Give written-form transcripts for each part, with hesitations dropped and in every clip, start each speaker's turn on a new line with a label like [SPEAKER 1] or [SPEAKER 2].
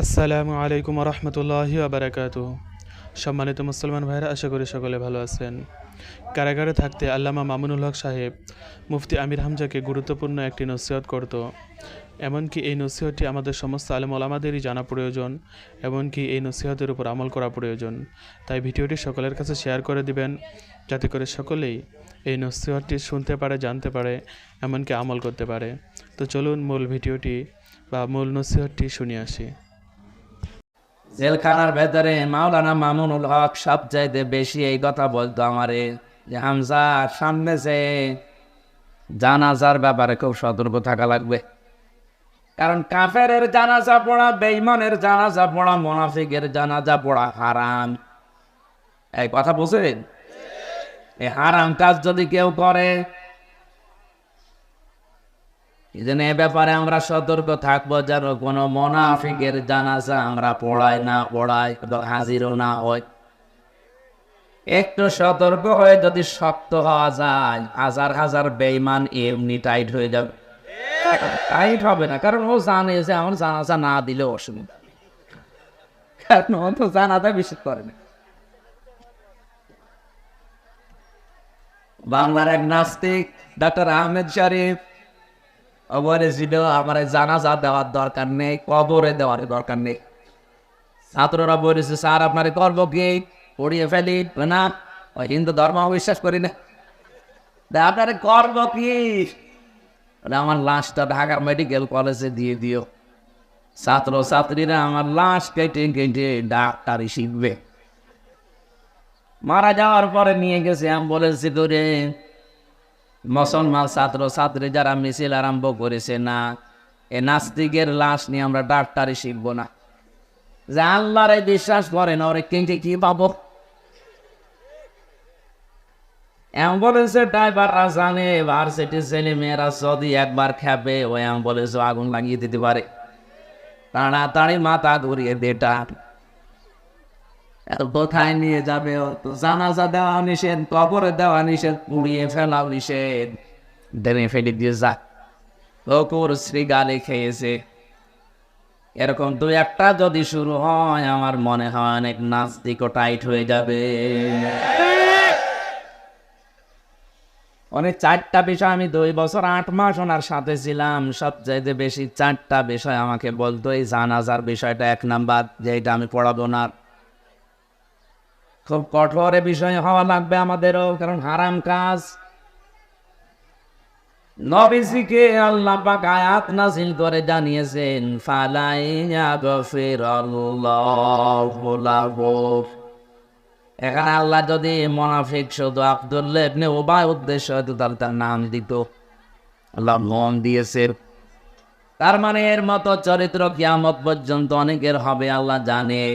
[SPEAKER 1] আসসালামু আলাইকুম রহমতুল্লাহি আবরাকাতুহু। সম্মানিত মুসলমান ভাইরা, আশা করি সকলে ভালো আছেন। কারাগারে থাকতে আল্লামা মামুনুল হক সাহেব মুফতি আমির হামজাকে গুরুত্বপূর্ণ একটি নসিহত করত। এমনকি এই নসিহতটি আমাদের সমস্ত আলেম ওলামাদেরই জানা প্রয়োজন, এমনকি এই নসিহতের উপর আমল করা প্রয়োজন। তাই ভিডিওটি সকলের কাছে শেয়ার করে দিবেন, যাতে করে সকলেই এই নসিহতটি শুনতে পারে, জানতে পারে, এমনকি আমল করতে পারে। তো চলুন মূল ভিডিওটি বা মূল নসিহতটি শুনে আসি।
[SPEAKER 2] জেলখানার ভেতরে মাওলানা মামুনুল হক সবচাইতে বেশি এই কথা বলতো আমারে যে হামজা, সামনে যে জানাজার ব্যাপারে খুব সতর্ক থাকা লাগবে। কারণ কাফেরের জানাজা পড়া, বেঈমানের জানাজা পড়া, মুনাফিকের জানাজা পড়া হারাম। এই কথা বুঝেন? এই হারাম কাজ যদি কেউ করে, এই জন্য এ ব্যাপারে আমরা সতর্ক থাকবো যেন কোনো মুনাফিকের জানাজা আমরা পড়াই হাজিরও না হয়। একটু সতর্ক হয়ে যদি শক্ত হওয়া যায়, হাজার হাজার বেঈমান এমনি টাইট হয়ে যাবে। টাইট হবে না, কারণ ও জানে যে আমার জানাজা না দিলে অসুবিধা নেই, কারণ ও তো জানাজা বিশ্বাস করে না। বাংলার এক নাস্তিক ডক্টর আহমেদ শরীফ বলেছিল আমার জানাজা দেওয়ার দরকার নেই, কবরে দেওয়ার দরকার নেই। ছাত্ররা বলেছে স্যার আপনার করবো কি, পড়িয়ে ফেলি না, ওই হিন্দু ধর্ম বিশ্বাস করি না, আপনার করবো কি, আমার লাশটা ঢাকা মেডিকেল কলেজে দিয়ে দিও। ছাত্র ছাত্রীরা আমার লাশ কেটে কেটে ডাক্তারি শিখবে। মারা যাওয়ার পরে নিয়ে গেছে অ্যাম্বুলেন্সে করে। মুসলমান ছাত্র ছাত্রী যারা মিছিল আরম্ভ করেছে, না এ নাস্তিকের লাশ নিয়ে আমরা ডাক্তারি শিখবো না, যে আল্লাহরে বিশ্বাস করে না, ওরে কিন্তু কি পাবো। অ্যাম্বুলেন্সের ড্রাইভাররা জানে ভার্সিটির ছেলে মেয়েরা যদি একবার খেপে ওই অ্যাম্বুলেন্সে আগুন লাগিয়ে দিতে পারে। তাড়াতাড়ি মাথা ঘুরিয়ে দেটা কোথায় নিয়ে যাবে, জানাজা দেওয়া নিষেধ, কবরে দেওয়া নিষেধ, পুড়িয়ে ফেলা নিষেধ, ডেনে ফেলে দিয়ে যা কুকুর শ্রীগালে খেয়েছে। এরকম দু একটা যদি শুরু হয়, আমার মনে হয় অনেক নাস্তিকও টাইট হয়ে যাবে। অনেক 4টা বিষয় আমি 2 বছর 8 মাস ওনার সাথে ছিলাম, সবচাইতে বেশি 4টা বিষয় আমাকে বলতো। এই জানাজার বিষয়টা 1 নাম্বার, যেটা আমি পড়াবো না। খুব কঠোর বিষয় হওয়া লাগবে আমাদেরও, কারণ হারাম কাজ। নবীজিকে আল্লাহ পাক আয়াত নাযিল করে জানিয়েছেন ফালা ইয়াগফিরুল্লাহু লাহু। এখানে আল্লাহ যদি মুনাফিক শুধু আব্দুল্লাহ ইবনে উবাই উদ্দেশ্য হয়তো তার নাম দিত, আল্লাহ নাম দিয়েছে। তার মানে এর মতো চরিত্র কিয়ামত পর্যন্ত অনেকের হবে, আল্লাহ জানে।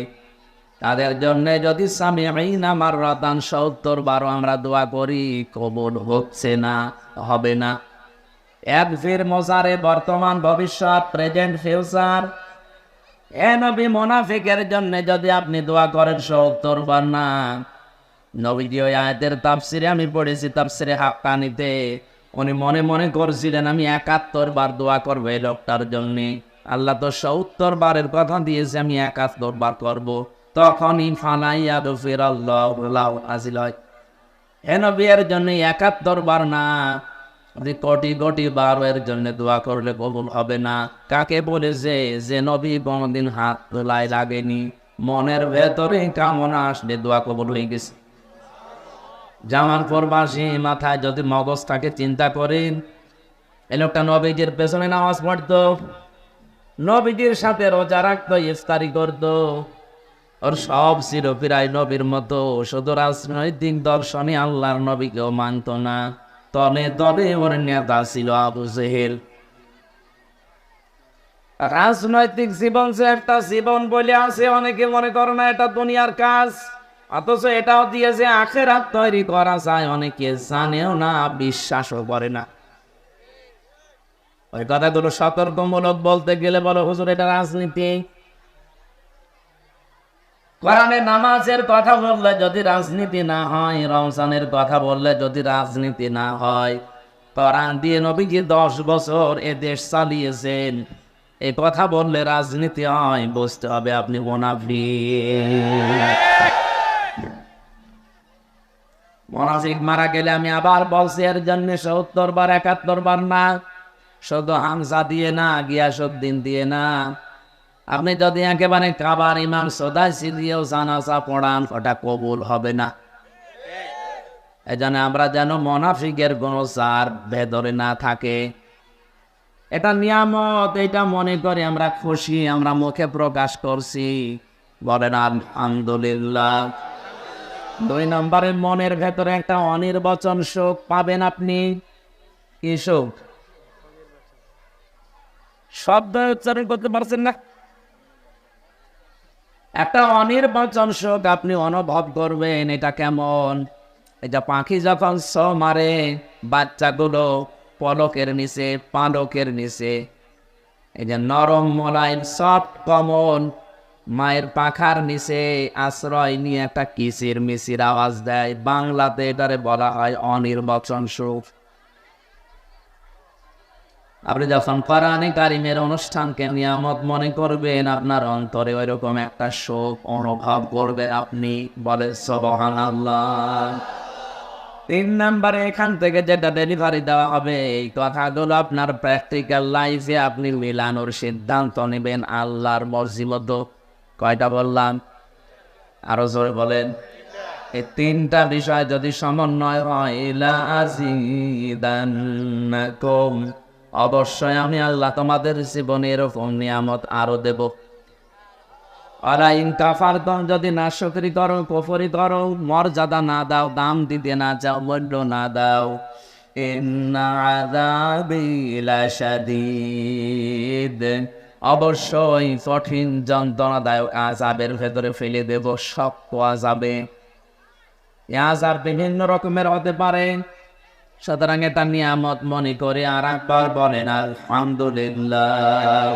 [SPEAKER 2] তাদের জন্য যদি সামিঈনা মাররাতান 70 বারও আমরা দোয়া করি, কবুল হচ্ছে না, হবে না। একফির মোজারে, বর্তমান ভবিষ্যৎ, প্রেজেন্ট ফিউচার। এ নবী মুনাফিকের জন্য যদি আপনি দোয়া করেন 70 বার না। নবীজি ওই আয়াতের তাফসিরে আমি পড়েছি, তাফসিরে হাক্কানিতে উনি মনে মনে করছিলেন আমি 71 বার দোয়া করবো এই লোকটার জন্য। আল্লাহ তো 70 বারের কথা দিয়েছে, আমি 71 বার করবো। তখনই ফালাইয়া গফিরাল্লাহু লাহু নাযিল হয়। এ নবী এর জন্য 71 বার না, কোটি কোটি বার এর জন্য দোয়া করলে কবুল হবে না। কাকে বলেছে? যে নবী কোনদিন হাত তোলায় লাগেনি, মনের ভেতরে কামনা আসলে দোয়া কবুল হয়ে গেছে। জামান প্রবাসী মাথায় যদি মগজটাকে চিন্তা করেন, এই লোকটা নবীজির পেছনে নামাজ পড়তো, নবীজির সাথে রোজা রাখতো, ইফতারি করতো, ওর সব ছিল প্রায় নবীর মতো। শুধু রাজনৈতিক দর্শনে আল্লাহর নবীকেও মানত না। তলে তলে ওর নেতা ছিল আবু জেহেল। রাজনৈতিক জীবন যে একটা জীবন বলে আছে, অনেকে মনে করে না এটা দুনিয়ার কাজ, অথচ এটাও দিয়ে যে আখিরাত তৈরি করা যায় অনেকে জানেও না, বিশ্বাসও করে না। ওই কথাগুলো সতর্কমূলক বলতে গেলে বলো হুজুর এটা রাজনীতি। কোরআনে নামাজের কথা বললে যদি রাজনীতি না হয়, রমজানের কথা বললে যদি রাজনীতি না হয়, কোরআন দিয়ে নবীজি 10 বছর এ দেশ চালিয়েছেন। এই কথা বললে রাজনীতি হয়, বুঝতে হবে আপনি মুনাফিক। মুনাফিক মারা গেলে আমি আবার বলছি এর জন্য ৭০ বার ৭১ বার না, শুধু হামজা দিয়ে না, গিয়াসউদ্দিন দিয়ে না, আপনি যদি একেবারে কাবার ইমাম সদাইসি দিয়েও জানাজা পড়ান ওটা কবুল হবে না। এই জন্য আমরা যেন মুনাফিকের কোনো জার ভেতরে না থাকে, এটা নিয়ামত, এটা মনে করে আমরা খুশি, আমরা মুখে প্রকাশ করছি, বলেন আলহামদুলিল্লাহ। ২ নম্বরে মনের ভেতরে একটা অনির্বাচন শোক পাবেন আপনি। কি শোক? শব্দ উচ্চারণ করতে পারছেন না? একটা অনির্বাচন শোক আপনি অনুভব করবেন। এটা কেমন? এটা পাখি যখন ছ মারে, বাচ্চাগুলো পলকের নিচে, পালকের নিচে, এই যে নরম মোলায়েম সফট কমন মায়ের পাখার নিচে আশ্রয় নিয়ে একটা কিচির মিচির আওয়াজ দেয়, বাংলাতে এটারে বলা হয় অনির্বাচন সুখ। আপনি যখন কোরআনে কারিমের অনুষ্ঠানকে নিয়ামত মনে করবেন, আপনার অন্তরে ওইরকম একটা শোক অনুভব করবে আপনি, বলে সুবহানাল্লাহ। ৩ নম্বরে এখান থেকে যেটা ডেলিভারি দেওয়া হবে, এই কথাগুলো আপনার প্র্যাকটিক্যাল লাইফে আপনি মিলানোর সিদ্ধান্ত নেবেন আল্লাহর মর্জি মতো। কয়টা বললাম? আরো জোরে বলেন। এই ৩টা বিষয় যদি সমন্বয় হয়, লা আযীদান্নাকুম, অবশ্যই আমি আল্লাহ তোমাদের জীবনে এরকম নিয়ামত আরো দেব। আলাইন কাফারতুম, যদি নাশকরি করো, কুফরি করো, মর্যাদা না দাও, দাম দিতে না চাও, মূল্য না দাও, ইন্না আযাবি লাশাদীদ, অবশ্যই কঠিন যন্ত্রণাদায়ক আযাবের ভেতরে ফেলে দেব, শক্ত আযাবে। এই আযাব বিভিন্ন রকমের হতে পারে, সুতরাং এটা নিয়ামত মনে করে আর একবার বলেন আলহামদুলিল্লাহ।